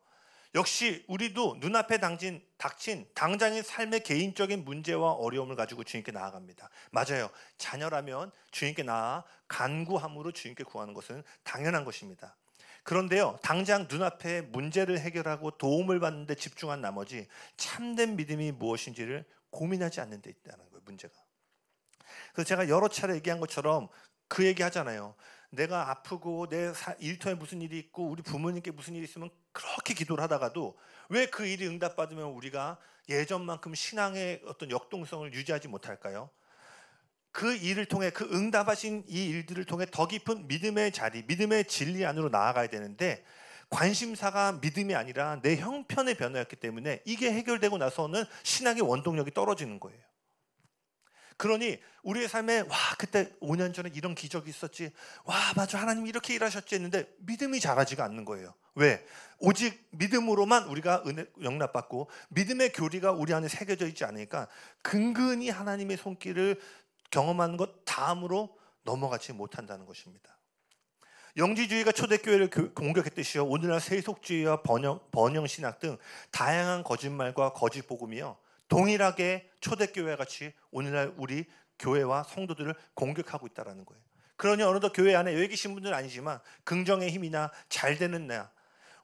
역시 우리도 눈앞에 닥친 당장의 삶의 개인적인 문제와 어려움을 가지고 주님께 나아갑니다. 맞아요. 자녀라면 주님께 나아 간구함으로 주님께 구하는 것은 당연한 것입니다. 그런데요, 당장 눈앞에 문제를 해결하고 도움을 받는 데 집중한 나머지 참된 믿음이 무엇인지를 고민하지 않는 데 있다는 거예요, 문제가. 그래서 제가 여러 차례 얘기한 것처럼 그 얘기 하잖아요. 내가 아프고 내 일터에 무슨 일이 있고 우리 부모님께 무슨 일이 있으면 그렇게 기도를 하다가도 왜 그 일이 응답받으면 우리가 예전만큼 신앙의 어떤 역동성을 유지하지 못할까요? 그 일을 통해 그 응답하신 이 일들을 통해 더 깊은 믿음의 자리, 믿음의 진리 안으로 나아가야 되는데 관심사가 믿음이 아니라 내 형편의 변화였기 때문에 이게 해결되고 나서는 신앙의 원동력이 떨어지는 거예요. 그러니 우리의 삶에 와 그때 5년 전에 이런 기적이 있었지, 와 맞아 하나님이 이렇게 일하셨지 했는데 믿음이 자라지가 않는 거예요. 왜? 오직 믿음으로만 우리가 은혜 영납받고 믿음의 교리가 우리 안에 새겨져 있지 않으니까 근근히 하나님의 손길을 경험하는 것 다음으로 넘어가지 못한다는 것입니다. 영지주의가 초대교회를 공격했듯이요, 오늘날 세속주의와 번영신학 등 다양한 거짓말과 거짓 복음이요 동일하게 초대교회 같이 오늘날 우리 교회와 성도들을 공격하고 있다는 거예요. 그러니 어느덧 교회 안에 여기 계신 분들은 아니지만 긍정의 힘이나 잘 되는 나,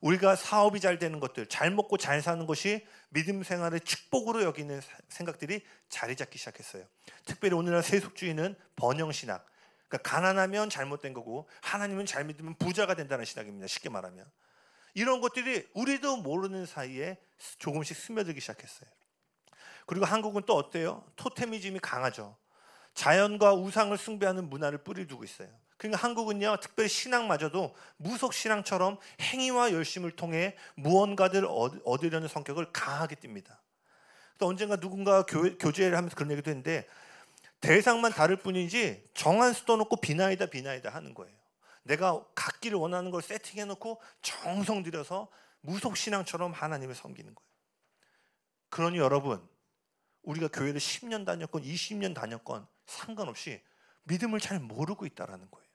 우리가 사업이 잘 되는 것들, 잘 먹고 잘 사는 것이 믿음 생활의 축복으로 여기는 생각들이 자리 잡기 시작했어요. 특별히 오늘날 세속주의는 번영신학, 그러니까 가난하면 잘못된 거고 하나님은 잘 믿으면 부자가 된다는 신학입니다. 쉽게 말하면 이런 것들이 우리도 모르는 사이에 조금씩 스며들기 시작했어요. 그리고 한국은 또 어때요? 토테미즘이 강하죠. 자연과 우상을 숭배하는 문화를 뿌리 두고 있어요. 그러니까 한국은요, 특별히 신앙마저도 무속신앙처럼 행위와 열심을 통해 무언가를 얻으려는 성격을 강하게 띱니다. 또 언젠가 누군가 교제를 하면서 그런 얘기도 했는데 대상만 다를 뿐이지 정한 수 떠놓고 비나이다 하는 거예요. 내가 갖기를 원하는 걸 세팅해놓고 정성 들여서 무속신앙처럼 하나님을 섬기는 거예요. 그러니 여러분, 우리가 교회를 10년 다녔건 20년 다녔건 상관없이 믿음을 잘 모르고 있다는 거예요.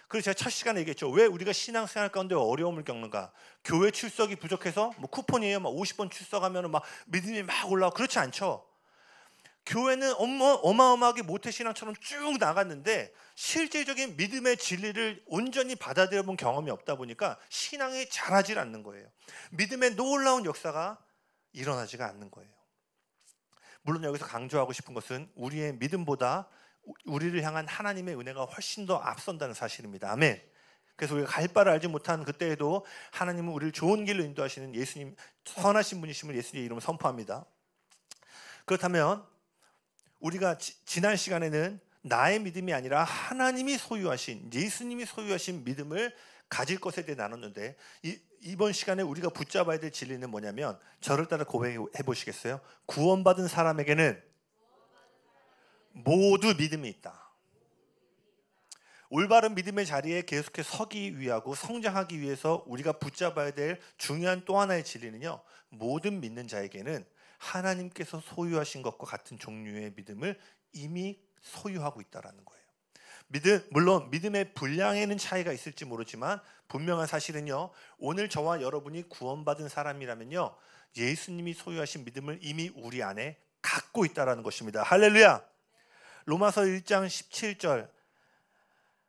그래서 제가 첫 시간에 얘기했죠. 왜 우리가 신앙생활 가운데 어려움을 겪는가? 교회 출석이 부족해서 뭐 쿠폰이에요. 막 50번 출석하면 막 믿음이 막 올라오고 그렇지 않죠. 교회는 어마어마하게 모태신앙처럼 쭉 나갔는데 실질적인 믿음의 진리를 온전히 받아들여 본 경험이 없다 보니까 신앙이 자라질 않는 거예요. 믿음의 놀라운 역사가 일어나지가 않는 거예요. 물론 여기서 강조하고 싶은 것은 우리의 믿음보다 우리를 향한 하나님의 은혜가 훨씬 더 앞선다는 사실입니다. 아멘. 그래서 우리가 갈 바를 알지 못한 그때에도 하나님은 우리를 좋은 길로 인도하시는 예수님, 선하신 분이심을 예수님의 이름으로 선포합니다. 그렇다면 우리가 지난 시간에는 나의 믿음이 아니라 하나님이 소유하신, 예수님이 소유하신 믿음을 가질 것에 대해 나눴는데, 이번 시간에 우리가 붙잡아야 될 진리는 뭐냐면, 저를 따라 고백해 보시겠어요? 구원받은 사람에게는 모두 믿음이 있다. 올바른 믿음의 자리에 계속해서 서기 위하고 성장하기 위해서 우리가 붙잡아야 될 중요한 또 하나의 진리는요, 모든 믿는 자에게는 하나님께서 소유하신 것과 같은 종류의 믿음을 이미 소유하고 있다는 거예요. 물론 믿음의 분량에는 차이가 있을지 모르지만 분명한 사실은요, 오늘 저와 여러분이 구원받은 사람이라면요, 예수님이 소유하신 믿음을 이미 우리 안에 갖고 있다는 것입니다. 할렐루야. 로마서 1장 17절,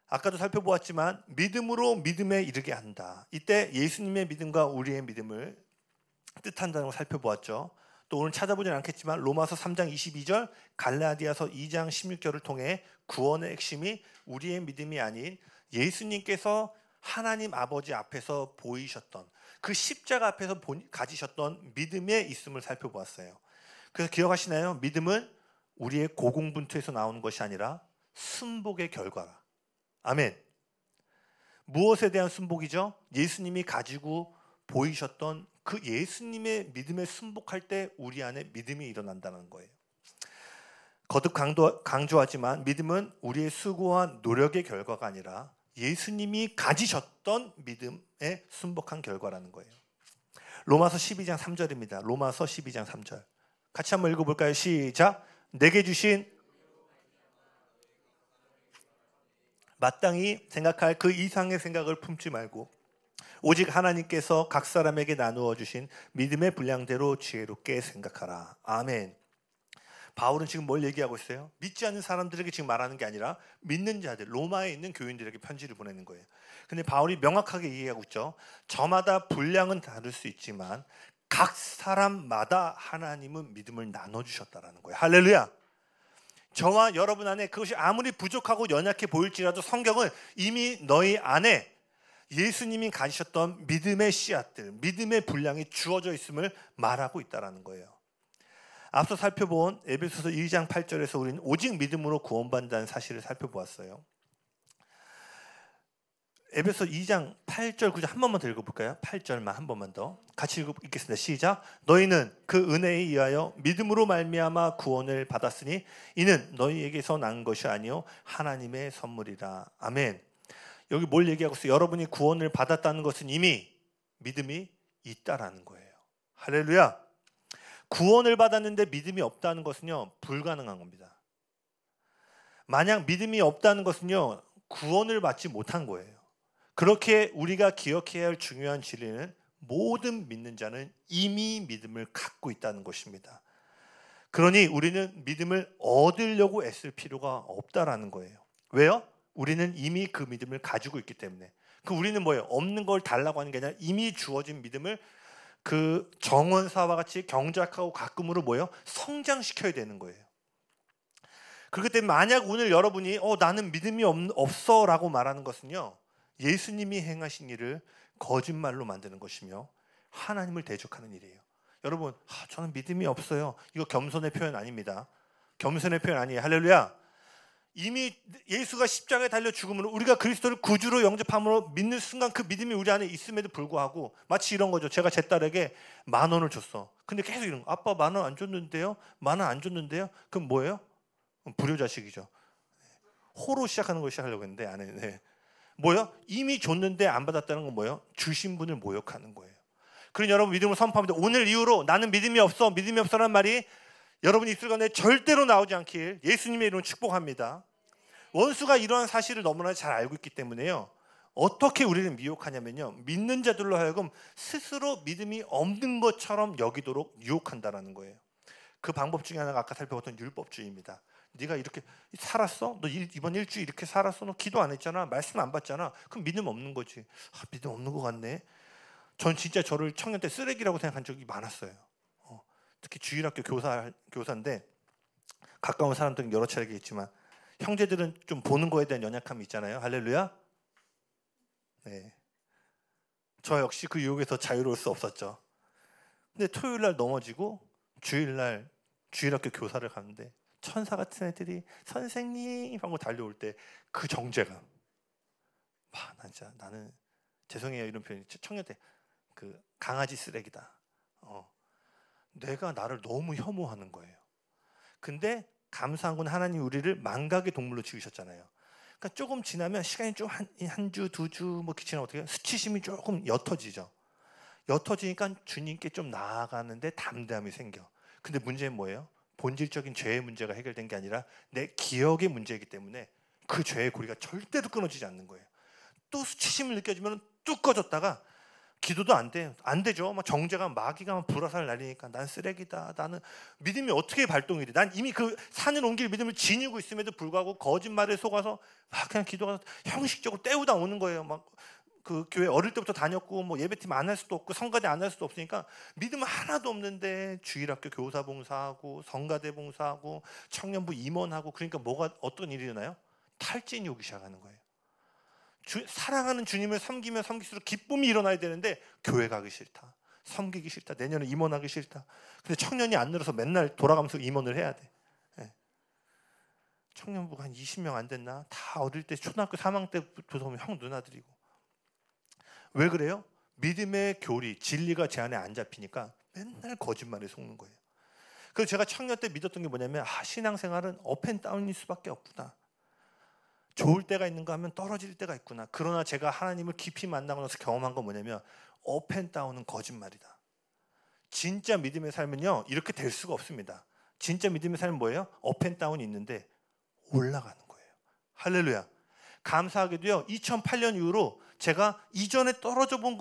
아까도 살펴보았지만 믿음으로 믿음에 이르게 한다. 이때 예수님의 믿음과 우리의 믿음을 뜻한다는 걸 살펴보았죠. 또 오늘 찾아보진 않겠지만 로마서 3장 22절, 갈라디아서 2장 16절을 통해 구원의 핵심이 우리의 믿음이 아닌 예수님께서 하나님 아버지 앞에서 보이셨던 그 십자가 앞에서 가지셨던 믿음에 있음을 살펴보았어요. 그래서 기억하시나요? 믿음은 우리의 고공분투에서 나오는 것이 아니라 순복의 결과라. 아멘. 무엇에 대한 순복이죠? 예수님이 가지고 보이셨던 그 예수님의 믿음에 순복할 때 우리 안에 믿음이 일어난다는 거예요. 거듭 강조하지만 믿음은 우리의 수고와 노력의 결과가 아니라 예수님이 가지셨던 믿음에 순복한 결과라는 거예요. 로마서 12장 3절입니다. 로마서 12장 3절. 같이 한번 읽어볼까요? 시작. 내게 주신 마땅히 생각할 그 이상의 생각을 품지 말고 오직 하나님께서 각 사람에게 나누어 주신 믿음의 분량대로 지혜롭게 생각하라. 아멘. 바울은 지금 뭘 얘기하고 있어요? 믿지 않는 사람들에게 지금 말하는 게 아니라 믿는 자들, 로마에 있는 교인들에게 편지를 보내는 거예요. 근데 바울이 명확하게 얘기하고 있죠. 저마다 분량은 다를 수 있지만 각 사람마다 하나님은 믿음을 나눠주셨다라는 거예요. 할렐루야. 저와 여러분 안에 그것이 아무리 부족하고 연약해 보일지라도 성경은 이미 너희 안에 예수님이 가지셨던 믿음의 씨앗들, 믿음의 분량이 주어져 있음을 말하고 있다는 거예요. 앞서 살펴본 에베소서 2장 8절에서 우리는 오직 믿음으로 구원받는다는 사실을 살펴보았어요. 에베소 2장 8절 9절 한 번만 더 읽어볼까요? 8절만 한 번만 더 같이 읽겠습니다. 시작. 너희는 그 은혜에 의하여 믿음으로 말미암아 구원을 받았으니 이는 너희에게서 난 것이 아니요 하나님의 선물이라. 아멘. 여기 뭘 얘기하고 있어요? 여러분이 구원을 받았다는 것은 이미 믿음이 있다라는 거예요. 할렐루야. 구원을 받았는데 믿음이 없다는 것은요, 불가능한 겁니다. 만약 믿음이 없다는 것은요, 구원을 받지 못한 거예요. 그렇게 우리가 기억해야 할 중요한 진리는 모든 믿는 자는 이미 믿음을 갖고 있다는 것입니다. 그러니 우리는 믿음을 얻으려고 애쓸 필요가 없다라는 거예요. 왜요? 우리는 이미 그 믿음을 가지고 있기 때문에. 우리는 뭐예요? 없는 걸 달라고 하는 게 아니라 이미 주어진 믿음을 그 정원사와 같이 경작하고 가끔으로 뭐예요? 성장시켜야 되는 거예요. 그렇기 때문에 만약 오늘 여러분이 나는 믿음이 없어 라고 말하는 것은요, 예수님이 행하신 일을 거짓말로 만드는 것이며 하나님을 대적하는 일이에요. 여러분, 저는 믿음이 없어요. 이거 겸손의 표현 아닙니다. 겸손의 표현 아니에요. 할렐루야. 이미 예수가 십자가에 달려 죽음으로 우리가 그리스도를 구주로 영접함으로 믿는 순간 그 믿음이 우리 안에 있음에도 불구하고 마치 이런 거죠. 제가 제 딸에게 10,000원을 줬어. 근데 계속 이런 거. 아빠 10,000원 안 줬는데요? 10,000원 안 줬는데요? 그럼 뭐예요? 불효자식이죠. 호로 시작하는 걸 시작하려고 했는데 안 했는데. 뭐예요? 이미 줬는데 안 받았다는 건 뭐예요? 주신 분을 모욕하는 거예요. 그러니 여러분 믿음을 선포합니다. 오늘 이후로 나는 믿음이 없어라는 말이 여러분 입술 가운데 절대로 나오지 않길 예수님의 이름으로 축복합니다. 원수가 이러한 사실을 너무나 잘 알고 있기 때문에요. 어떻게 우리를 미혹하냐면요. 믿는 자들로 하여금 스스로 믿음이 없는 것처럼 여기도록 유혹한다라는 거예요. 그 방법 중에 하나가 아까 살펴봤던 율법주의입니다. 네가 이렇게 살았어? 너 이번 일주일 이렇게 살았어? 너 기도 안 했잖아? 말씀 안 받잖아? 그럼 믿음 없는 거지. 믿음 없는 것 같네. 전 진짜 저를 청년 때 쓰레기라고 생각한 적이 많았어요. 특히 주일학교 교사인데 가까운 사람들은 여러 차례 얘기했지만 형제들은 좀 보는 거에 대한 연약함이 있잖아요. 할렐루야. 네. 저 역시 그 유혹에서 자유로울 수 없었죠. 근데 토요일 날 넘어지고 주일날 주일학교 교사를 가는데 천사 같은 애들이 선생님 하고 달려올 때 그 정죄감. 나는 죄송해요 이런 표현이 청년 때 그 강아지 쓰레기다. 내가 나를 너무 혐오하는 거예요. 근데 감사한 건 하나님 우리를 망각의 동물로 지으셨잖아요. 그러니까 조금 지나면 시간이 좀 한 주, 두 주 뭐 지나면 어떻게 수치심이 조금 옅어지죠. 옅어지니까 주님께 좀 나아가는데 담대함이 생겨. 근데 문제는 뭐예요? 본질적인 죄의 문제가 해결된 게 아니라 내 기억의 문제이기 때문에 그 죄의 고리가 절대로 끊어지지 않는 거예요. 또 수치심을 느껴지면 뚝 꺼졌다가 기도도 안 되죠. 막 정죄가 마귀가 막 불화살 날리니까 난 쓰레기다. 나는 믿음이 어떻게 발동이 돼? 난 이미 그 산을 옮길 믿음을 지니고 있음에도 불구하고 거짓말에 속아서 막 그냥 기도가 형식적으로 때우다 오는 거예요. 막 그 교회 어릴 때부터 다녔고 뭐 예배팀 안 할 수도 없고 성가대 안 할 수도 없으니까 믿음 하나도 없는데 주일학교 교사 봉사하고 성가대 봉사하고 청년부 임원하고 그러니까 뭐가 어떤 일이 일어나요? 탈진이 오기 시작하는 거예요. 사랑하는 주님을 섬기면 섬길수록 기쁨이 일어나야 되는데 교회 가기 싫다. 섬기기 싫다. 내년에 임원하기 싫다. 근데 청년이 안 늘어서 맨날 돌아가면서 임원을 해야 돼. 네. 청년부가 한 20명 안 됐나? 다 어릴 때 초등학교 3학년 때부터 보면 형 누나들이고. 왜 그래요? 믿음의 교리, 진리가 제 안에 안 잡히니까 맨날 거짓말에 속는 거예요. 그래서 제가 청년 때 믿었던 게 뭐냐면 신앙생활은 업앤다운일 수밖에 없구나. 좋을 때가 있는가 하면 떨어질 때가 있구나. 그러나 제가 하나님을 깊이 만나고 나서 경험한 건 뭐냐면 업앤다운은 거짓말이다. 진짜 믿음의 삶은요 이렇게 될 수가 없습니다. 진짜 믿음의 삶은 뭐예요? 업앤다운이 있는데 올라가는 거예요. 할렐루야. 감사하게도요 2008년 이후로 제가 이전에 떨어져 본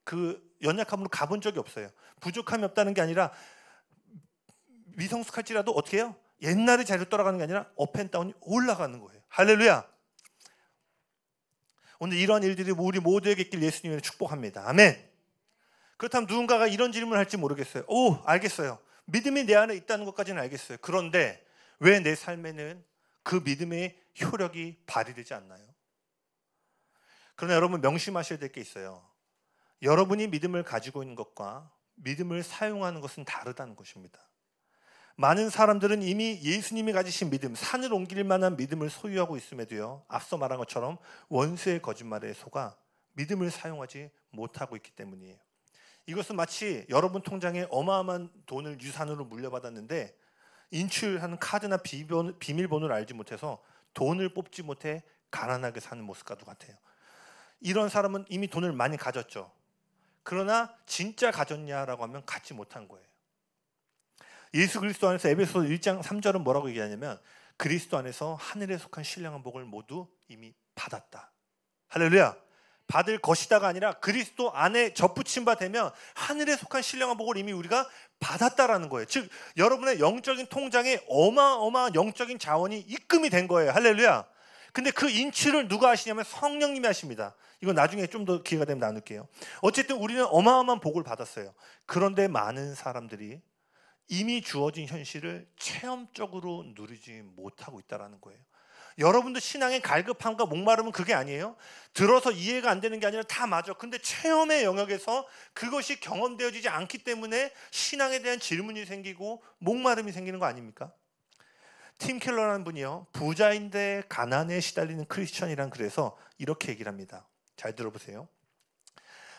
그 연약함으로 가본 적이 없어요. 부족함이 없다는 게 아니라 미성숙할지라도 어떻게 해요? 옛날의 자리로 돌아가는 게 아니라 업앤다운이 올라가는 거예요. 할렐루야. 오늘 이러한 일들이 우리 모두에게 있길 예수님을 축복합니다. 아멘. 그렇다면 누군가가 이런 질문을 할지 모르겠어요. 오, 알겠어요. 믿음이 내 안에 있다는 것까지는 알겠어요. 그런데 왜 내 삶에는 그 믿음의 효력이 발휘되지 않나요? 그러나 여러분 명심하셔야 될 게 있어요. 여러분이 믿음을 가지고 있는 것과 믿음을 사용하는 것은 다르다는 것입니다. 많은 사람들은 이미 예수님이 가지신 믿음, 산을 옮길 만한 믿음을 소유하고 있음에도요 앞서 말한 것처럼 원수의 거짓말에 속아 믿음을 사용하지 못하고 있기 때문이에요. 이것은 마치 여러분 통장에 어마어마한 돈을 유산으로 물려받았는데 인출하는 카드나 비밀번호를 알지 못해서 돈을 뽑지 못해 가난하게 사는 모습과도 같아요. 이런 사람은 이미 돈을 많이 가졌죠. 그러나 진짜 가졌냐라고 하면 갖지 못한 거예요. 예수 그리스도 안에서 에베소서 1장 3절은 뭐라고 얘기하냐면 그리스도 안에서 하늘에 속한 신령한 복을 모두 이미 받았다. 할렐루야. 받을 것이다가 아니라 그리스도 안에 접붙임 바 되면 하늘에 속한 신령한 복을 이미 우리가 받았다라는 거예요. 즉 여러분의 영적인 통장에 어마어마한 영적인 자원이 입금이 된 거예요. 할렐루야. 근데 그 인치를 누가 하시냐면 성령님이 하십니다. 이건 나중에 좀 더 기회가 되면 나눌게요. 어쨌든 우리는 어마어마한 복을 받았어요. 그런데 많은 사람들이 이미 주어진 현실을 체험적으로 누리지 못하고 있다는 거예요. 여러분도 신앙의 갈급함과 목마름은 그게 아니에요. 들어서 이해가 안 되는 게 아니라 다 맞아. 근데 체험의 영역에서 그것이 경험되어지지 않기 때문에 신앙에 대한 질문이 생기고 목마름이 생기는 거 아닙니까? 팀 켈러라는 분이요 부자인데 가난에 시달리는 크리스천이란 글에서 이렇게 얘기를 합니다. 잘 들어보세요.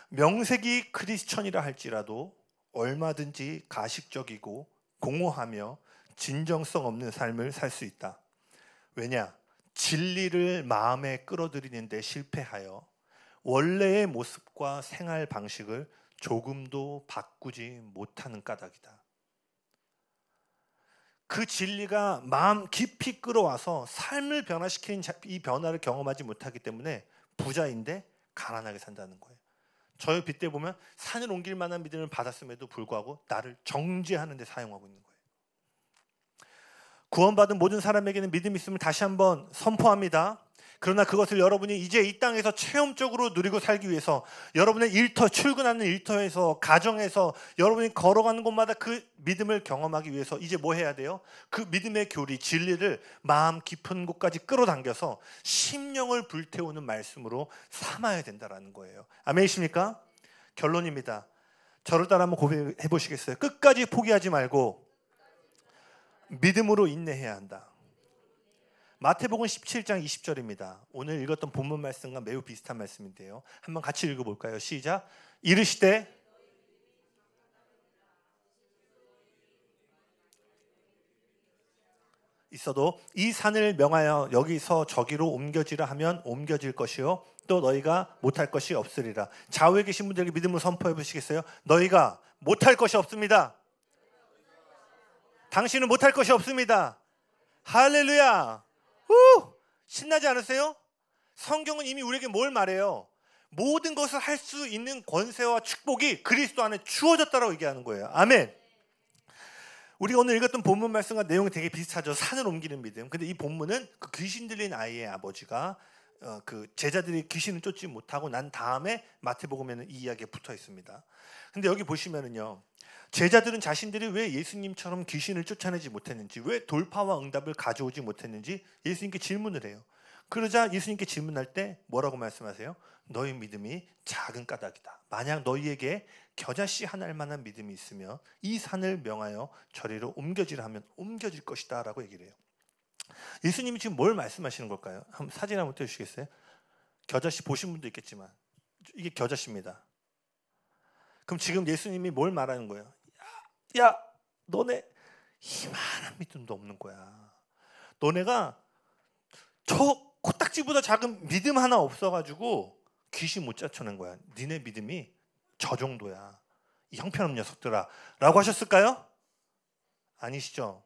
명색이 크리스천이라 할지라도 얼마든지 가식적이고 공허하며 진정성 없는 삶을 살 수 있다. 왜냐? 진리를 마음에 끌어들이는 데 실패하여 원래의 모습과 생활 방식을 조금도 바꾸지 못하는 까닭이다. 그 진리가 마음 깊이 끌어와서 삶을 변화시키는 이 변화를 경험하지 못하기 때문에 부자인데 가난하게 산다는 거예요. 저의 빗대 보면 산을 옮길 만한 믿음을 받았음에도 불구하고 나를 정죄하는 데 사용하고 있는 거예요. 구원받은 모든 사람에게는 믿음이 있음을 다시 한번 선포합니다. 그러나 그것을 여러분이 이제 이 땅에서 체험적으로 누리고 살기 위해서 여러분의 일터, 출근하는 일터에서, 가정에서 여러분이 걸어가는 곳마다 그 믿음을 경험하기 위해서 이제 뭐 해야 돼요? 그 믿음의 교리, 진리를 마음 깊은 곳까지 끌어당겨서 심령을 불태우는 말씀으로 삼아야 된다는 거예요. 아멘이십니까? 결론입니다. 저를 따라 한번 고백해 보시겠어요? 끝까지 포기하지 말고 믿음으로 인내해야 한다. 마태복음 17장 20절입니다. 오늘 읽었던 본문 말씀과 매우 비슷한 말씀인데요. 한번 같이 읽어볼까요? 시작. 이르시되 있어도 이 산을 명하여 여기서 저기로 옮겨지라 하면 옮겨질 것이요 또 너희가 못할 것이 없으리라. 좌우에 계신 분들에게 믿음을 선포해 보시겠어요? 너희가 못할 것이 없습니다. 당신은 못할 것이 없습니다. 할렐루야. 신나지 않으세요? 성경은 이미 우리에게 뭘 말해요? 모든 것을 할 수 있는 권세와 축복이 그리스도 안에 주어졌다고 얘기하는 거예요. 아멘. 우리가 오늘 읽었던 본문 말씀과 내용이 되게 비슷하죠. 산을 옮기는 믿음. 근데 이 본문은 그 귀신 들린 아이의 아버지가 그 제자들이 귀신을 쫓지 못하고 난 다음에 마태복음에는 이 이야기가 붙어 있습니다. 근데 여기 보시면은요, 제자들은 자신들이 왜 예수님처럼 귀신을 쫓아내지 못했는지, 왜 돌파와 응답을 가져오지 못했는지 예수님께 질문을 해요. 그러자 예수님께 질문할 때 뭐라고 말씀하세요? 너희 믿음이 작은 까닭이다. 만약 너희에게 겨자씨 한 알만한 믿음이 있으면 이 산을 명하여 저리로 옮겨지라 하면 옮겨질 것이다 라고 얘기를 해요. 예수님이 지금 뭘 말씀하시는 걸까요? 한번 사진 한번 띄워주시겠어요? 겨자씨 보신 분도 있겠지만 이게 겨자씨입니다. 그럼 지금 예수님이 뭘 말하는 거예요? 야, 너네 이만한 믿음도 없는 거야. 너네가 저 코딱지보다 작은 믿음 하나 없어가지고 귀신 못 쫓아낸 거야. 니네 믿음이 저 정도야. 이 형편없는 녀석들아 라고 하셨을까요? 아니시죠?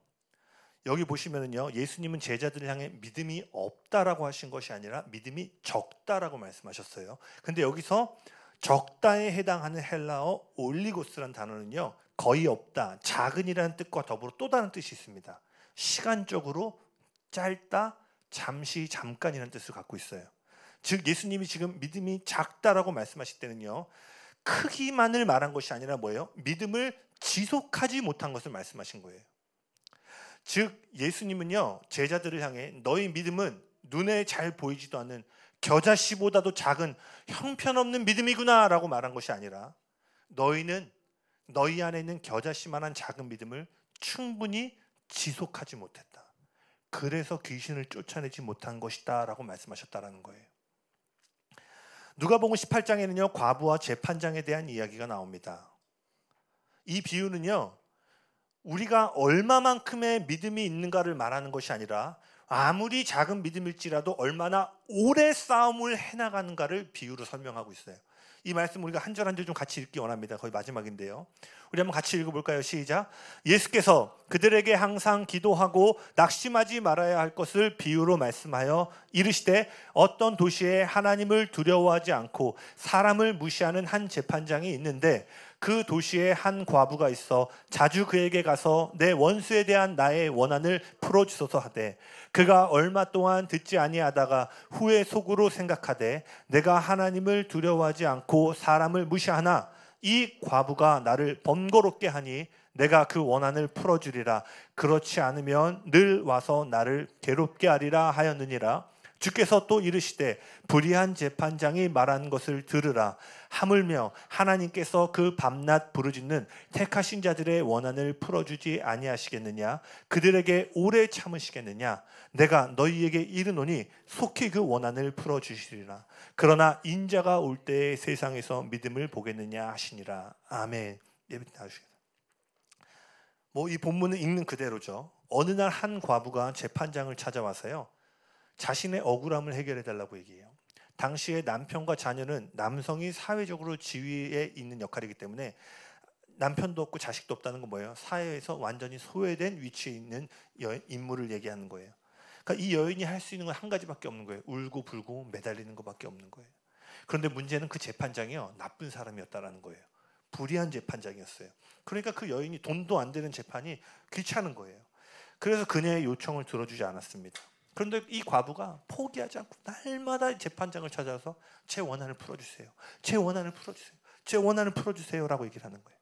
여기 보시면은요, 예수님은 제자들을 향해 믿음이 없다라고 하신 것이 아니라 믿음이 적다라고 말씀하셨어요. 근데 여기서 적다에 해당하는 헬라어 올리고스라는 단어는요, 거의 없다, 작은이라는 뜻과 더불어 또 다른 뜻이 있습니다. 시간적으로 짧다, 잠시, 잠깐이라는 뜻을 갖고 있어요. 즉 예수님이 지금 믿음이 작다라고 말씀하실 때는요, 크기만을 말한 것이 아니라 뭐예요? 믿음을 지속하지 못한 것을 말씀하신 거예요. 즉 예수님은요, 제자들을 향해 너희 믿음은 눈에 잘 보이지도 않는 겨자씨보다도 작은 형편없는 믿음이구나 라고 말한 것이 아니라, 너희는 너희 안에 있는 겨자씨만한 작은 믿음을 충분히 지속하지 못했다. 그래서 귀신을 쫓아내지 못한 것이다 라고 말씀하셨다라는 거예요. 누가복음 18장에는요, 과부와 재판장에 대한 이야기가 나옵니다. 이 비유는요, 우리가 얼마만큼의 믿음이 있는가를 말하는 것이 아니라 아무리 작은 믿음일지라도 얼마나 오래 싸움을 해나가는가를 비유로 설명하고 있어요. 이 말씀 우리가 한 절 한 절 좀 같이 읽기 원합니다. 거의 마지막인데요. 우리 한번 같이 읽어볼까요? 시작. 예수께서 그들에게 항상 기도하고 낙심하지 말아야 할 것을 비유로 말씀하여 이르시되, 어떤 도시에 하나님을 두려워하지 않고 사람을 무시하는 한 재판장이 있는데 그 도시에 한 과부가 있어 자주 그에게 가서 내 원수에 대한 나의 원한을 풀어주소서 하되, 그가 얼마 동안 듣지 아니하다가 후에 속으로 생각하되 내가 하나님을 두려워하지 않고 사람을 무시하나 이 과부가 나를 번거롭게 하니 내가 그 원한을 풀어주리라. 그렇지 않으면 늘 와서 나를 괴롭게 하리라 하였느니라. 주께서 또 이르시되, 불의한 재판장이 말한 것을 들으라. 하물며 하나님께서 그 밤낮 부르짖는 택하신 자들의 원한을 풀어주지 아니하시겠느냐? 그들에게 오래 참으시겠느냐? 내가 너희에게 이르노니 속히 그 원한을 풀어주시리라. 그러나 인자가 올 때에 세상에서 믿음을 보겠느냐 하시니라. 아멘. 예배 나주시겠습니다. 이 본문은 읽는 그대로죠. 어느 날 한 과부가 재판장을 찾아와서요, 자신의 억울함을 해결해 달라고 얘기해요. 당시에 남편과 자녀는 남성이 사회적으로 지위에 있는 역할이기 때문에 남편도 없고 자식도 없다는 건 뭐예요? 사회에서 완전히 소외된 위치에 있는 인물을 얘기하는 거예요. 그러니까 이 여인이 할 수 있는 건 한 가지밖에 없는 거예요. 울고 불고 매달리는 것밖에 없는 거예요. 그런데 문제는 그 재판장이요, 나쁜 사람이었다라는 거예요. 불의한 재판장이었어요. 그러니까 그 여인이 돈도 안 되는 재판이 귀찮은 거예요. 그래서 그녀의 요청을 들어주지 않았습니다. 그런데 이 과부가 포기하지 않고 날마다 재판장을 찾아서 제 원한을 풀어주세요. 제 원한을 풀어주세요. 제 원한을 풀어주세요라고 얘기를 하는 거예요.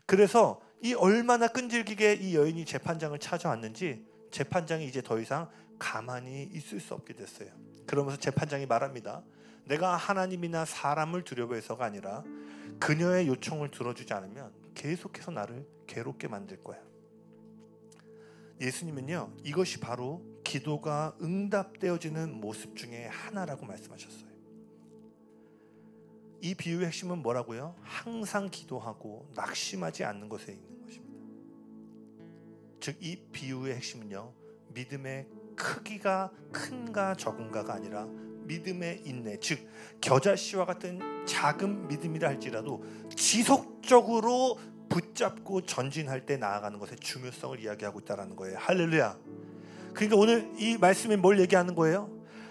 그래서 이 얼마나 끈질기게 이 여인이 재판장을 찾아왔는지 재판장이 이제 더 이상 가만히 있을 수 없게 됐어요. 그러면서 재판장이 말합니다. 내가 하나님이나 사람을 두려워해서가 아니라 그녀의 요청을 들어주지 않으면 계속해서 나를 괴롭게 만들 거야. 예수님은요, 이것이 바로 기도가 응답되어지는 모습 중에 하나라고 말씀하셨어요. 이 비유의 핵심은 뭐라고요? 항상 기도하고 낙심하지 않는 것에 있는 것입니다. 즉, 이 비유의 핵심은요, 믿음의 크기가 큰가 적은가가 아니라 믿음의 인내, 즉 겨자씨와 같은 작은 믿음이라 할지라도 지속적으로 붙잡고 전진할 때 나아가는 것의 중요성을 이야기하고 있다는 거예요. 할렐루야. 그러니까 오늘 이 말씀이 뭘 얘기하는 거예요?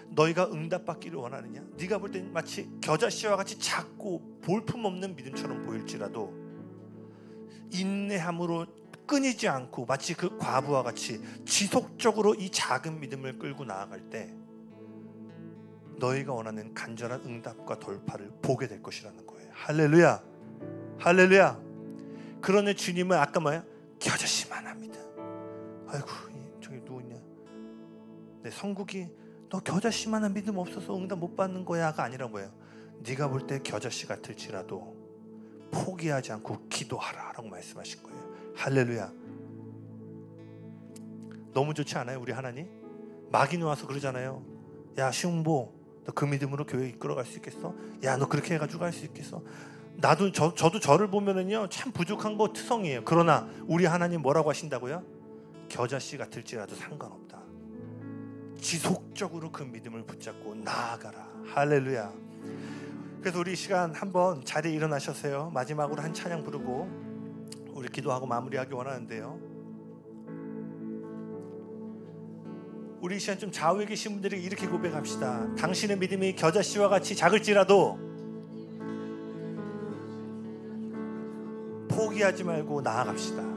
너희가 응답받기를 원하느냐? 네가 볼 땐 마치 겨자씨와 같이 작고 볼품없는 믿음처럼 보일지라도 인내함으로 끊이지 않고 마치 그 과부와 같이 지속적으로 이 작은 믿음을 끌고 나아갈 때 너희가 원하는 간절한 응답과 돌파를 보게 될 것이라는 거예요. 할렐루야. 할렐루야. 그러니 주님은 아까 뭐야? 겨자씨만한 믿음. 아이고, 저기 누구 있냐? 내 성국이 너 겨자씨만한 믿음 없어서 응답 못 받는 거야가 아니라 뭐예요? 네가 볼 때 겨자씨 같을지라도 포기하지 않고 기도하라 라고 말씀하신 거예요. 할렐루야. 너무 좋지 않아요? 우리 하나님 마귀는 와서 그러잖아요. 야 시흥보, 너 그 믿음으로 교회 이끌어갈 수 있겠어? 야 너 그렇게 해가지고 갈 수 있겠어? 나도 저도 저를 보면은요 참 부족한 거 투성이에요. 그러나 우리 하나님 뭐라고 하신다고요? 겨자씨 같을지라도 상관없다. 지속적으로 그 믿음을 붙잡고 나아가라. 할렐루야. 그래서 우리 이 시간 한번 자리에 일어나셔서요, 마지막으로 한 찬양 부르고 우리 기도하고 마무리하기 원하는데요, 우리 이 시간 좀 좌우에 계신 분들에게 이렇게 고백합시다. 당신의 믿음이 겨자씨와 같이 작을지라도 포기하지 말고 나아갑시다.